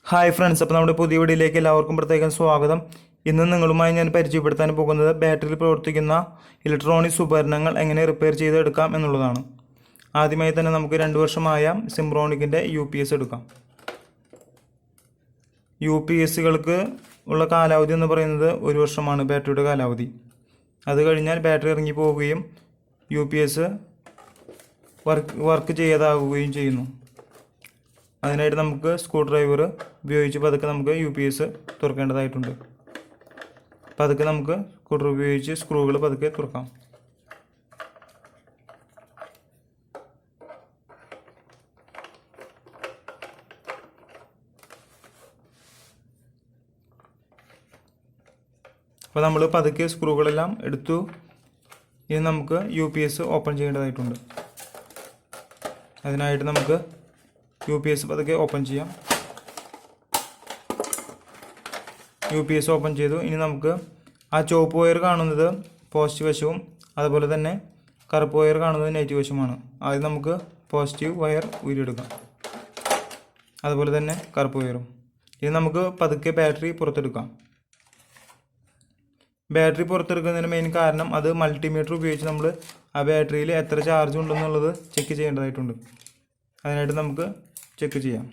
Hi friends, അപ്പോൾ നമ്മുടെ പുതിയ വീഡിയോയിലേക്ക് എല്ലാവർക്കും പ്രത്യേകം സ്വാഗതം. ഇന്ന് നിങ്ങളുമായി ഞാൻ പരിചയപ്പെടുത്താൻ പോകുന്നത് ബാറ്ററിയിൽ പ്രവർത്തിക്കുന്ന ഇലക്ട്രോണിക്സ് ഉപകരണങ്ങൾ എങ്ങനെ റിപ്പയർ ചെയ്തെടുക്കാം എന്നുള്ളതാണ്. ആദ്യമായി തന്നെ നമുക്ക് 2 വർഷമായ സിംറോണിക്കിൻ്റെ UPS എടുക്കാം. UPSകൾക്ക് ഉള്ള കാലാവധി എന്ന് പറയുന്നത് 1 വർഷമാണ് ബാറ്ററിയുടെ കാലാവധി. അത് കഴിഞ്ഞാൽ ബാറ്ററി ഇറങ്ങി പോവുകയും UPS വർക്ക് ചെയ്യാതാവുകയും ചെയ്യുന്നു. അതിനായിട്ട് നമുക്ക് സ്ക്രൂ ഡ്രൈവർ ഉപയോഗിച്ച് പതുക്കെ നമുക്ക് UPS തുറക്കേണ്ടതായിട്ടുണ്ട്. പതുക്കെ നമുക്ക് സ്ക്രൂ ഡ്രൈവർ ഉപയോഗിച്ച് സ്ക്രൂകൾ പതുക്കെ തുറക്കാം. അപ്പോൾ നമ്മൾ പതുക്കെ സ്ക്രൂകളെല്ലാം എടുത്തു. ഇനി നമുക്ക് UPS ഓപ്പൺ ചെയ്യേണ്ടതായിട്ടുണ്ട്. അതിനായിട്ട് നമുക്ക് UPS പതുക്കെ ഓപ്പൺ ചെയ്യാം. UPS ഓപ്പൺ ചെയ്തു. ഇനി നമുക്ക് ആ ചുവപ്പ് വയർ കാണുന്നത് പോസിറ്റീവ് വശവും അതുപോലെ തന്നെ കറുപ്പ് വയർ കാണുന്നത് നെഗറ്റീവ് വശവുമാണ്. ആദ്യം നമുക്ക് പോസിറ്റീവ് വയർ ഊരിയെടുക്കാം, അതുപോലെ തന്നെ കറുപ്പ് വയറും. ഇനി നമുക്ക് പതുക്കെ ബാറ്ററി പുറത്തെടുക്കാം. ബാറ്ററി പുറത്തെടുക്കുന്നതിന് മെയിൻ കാരണം അത് മൾട്ടിമീറ്റർ ഉപയോഗിച്ച് നമ്മൾ ആ ബാറ്ററിയിൽ എത്ര ചാർജ് ഉണ്ടെന്നുള്ളത് ചെക്ക് ചെയ്യേണ്ടതായിട്ടുണ്ട്. അതിനായിട്ട് നമുക്ക് ചെക്ക് ചെയ്യാം.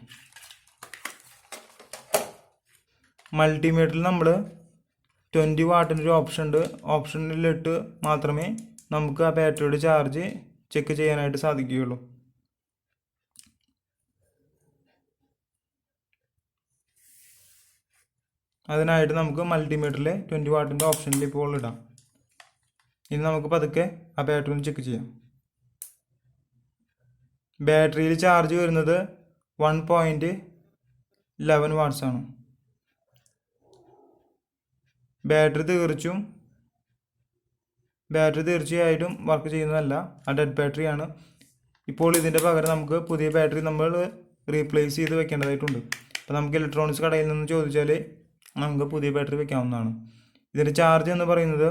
മൾട്ടിമീറ്ററിൽ നമ്മൾ 20 വാട്ടിൻ്റെ ഒരു ഓപ്ഷൻ ഉണ്ട്. ഓപ്ഷനിലിട്ട് മാത്രമേ നമുക്ക് ആ ബാറ്ററിയുടെ ചാർജ് ചെക്ക് ചെയ്യാനായിട്ട് സാധിക്കുകയുള്ളൂ. അതിനായിട്ട് നമുക്ക് മൾട്ടിമീറ്ററിലെ 20 വാട്ടിൻ്റെ ഓപ്ഷനിൽ ഇപ്പോൾ ഇടാം. ഇനി നമുക്ക് പതുക്കെ ആ ബാറ്ററി ഒന്ന് ചെക്ക് ചെയ്യാം. ബാറ്ററിയിൽ ചാർജ് വരുന്നത് 1.11 വാട്ട്സ് ആണ്. ബാറ്ററി തീർച്ചയായിട്ടും വർക്ക് ചെയ്യുന്നതല്ല, ആ ഡെഡ് ബാറ്ററിയാണ്. ഇപ്പോൾ ഇതിൻ്റെ പകരം നമുക്ക് പുതിയ ബാറ്ററി നമ്മൾ റീപ്ലേസ് ചെയ്ത് വെക്കേണ്ടതായിട്ടുണ്ട്. അപ്പോൾ നമുക്ക് ഇലക്ട്രോണിക്സ് കടയിൽ നിന്ന് ചോദിച്ചാൽ നമുക്ക് പുതിയ ബാറ്ററി വെക്കാവുന്നതാണ്. ഇതിൻ്റെ ചാർജ് എന്ന് പറയുന്നത്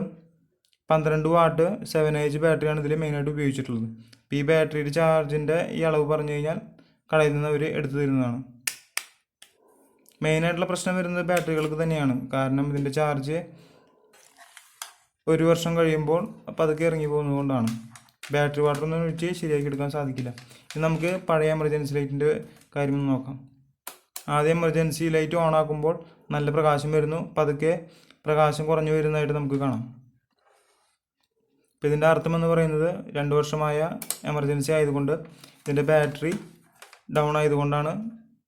12 വാട്ട് 7H ബാറ്ററിയാണ് ഇതിൽ മെയിനായിട്ട് ഉപയോഗിച്ചിട്ടുള്ളത്. അപ്പോൾ ഈ ബാറ്ററിയുടെ ചാർജിൻ്റെ ഈ അളവ് പറഞ്ഞു കഴിഞ്ഞാൽ കടയിൽ നിന്ന് അവർ എടുത്തു തരുന്നതാണ്. മെയിനായിട്ടുള്ള പ്രശ്നം വരുന്നത് ബാറ്ററികൾക്ക് തന്നെയാണ്. കാരണം ഇതിൻ്റെ ചാർജ് 1 വർഷം കഴിയുമ്പോൾ പതുക്കെ ഇറങ്ങി പോകുന്നതുകൊണ്ടാണ്. ബാറ്ററി വാട്ടറൊന്നും ഒഴിച്ച് ശരിയാക്കി എടുക്കാൻ സാധിക്കില്ല. ഇനി നമുക്ക് പഴയ എമർജൻസി ലൈറ്റിൻ്റെ കാര്യം നോക്കാം. ആദ്യം എമർജൻസി ലൈറ്റ് ഓൺ ആക്കുമ്പോൾ നല്ല പ്രകാശം വരുന്നു. പതുക്കെ പ്രകാശം കുറഞ്ഞു വരുന്നതായിട്ട് നമുക്ക് കാണാം. അപ്പോൾ ഇതിൻ്റെ അർത്ഥം എന്ന് പറയുന്നത് 2 വർഷമായ എമർജൻസി ആയതുകൊണ്ട് ഇതിൻ്റെ ബാറ്ററി ഡൗൺ ആയതുകൊണ്ടാണ്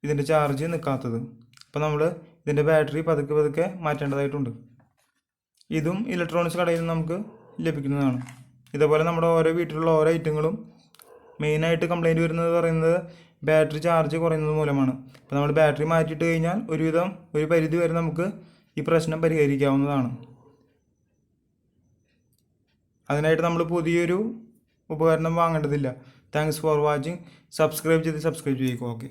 ഇതിൻ്റെ ചാർജ് നിൽക്കാത്തത്. അപ്പോൾ നമ്മൾ ഇതിൻ്റെ ബാറ്ററി പതുക്കെ മാറ്റേണ്ടതായിട്ടുണ്ട്. ഇതും ഇലക്ട്രോണിക്സ് കടയിൽ നിന്ന് നമുക്ക് ലഭിക്കുന്നതാണ്. ഇതേപോലെ നമ്മുടെ ഓരോ വീട്ടിലുള്ള ഓരോ ഐറ്റങ്ങളും മെയിനായിട്ട് കംപ്ലൈൻറ്റ് വരുന്നത് പറയുന്നത് ബാറ്ററി ചാർജ് കുറയുന്നത് മൂലമാണ്. അപ്പോൾ നമ്മൾ ബാറ്ററി മാറ്റിയിട്ട് കഴിഞ്ഞാൽ ഒരു പരിധി വരെ നമുക്ക് ഈ പ്രശ്നം പരിഹരിക്കാവുന്നതാണ്. അതിനായിട്ട് നമ്മൾ പുതിയൊരു ഉപകരണം വാങ്ങേണ്ടതില്ല. Thanks for watching. സബ്സ്ക്രൈബ് ചെയ്യുക. ഓക്കെ.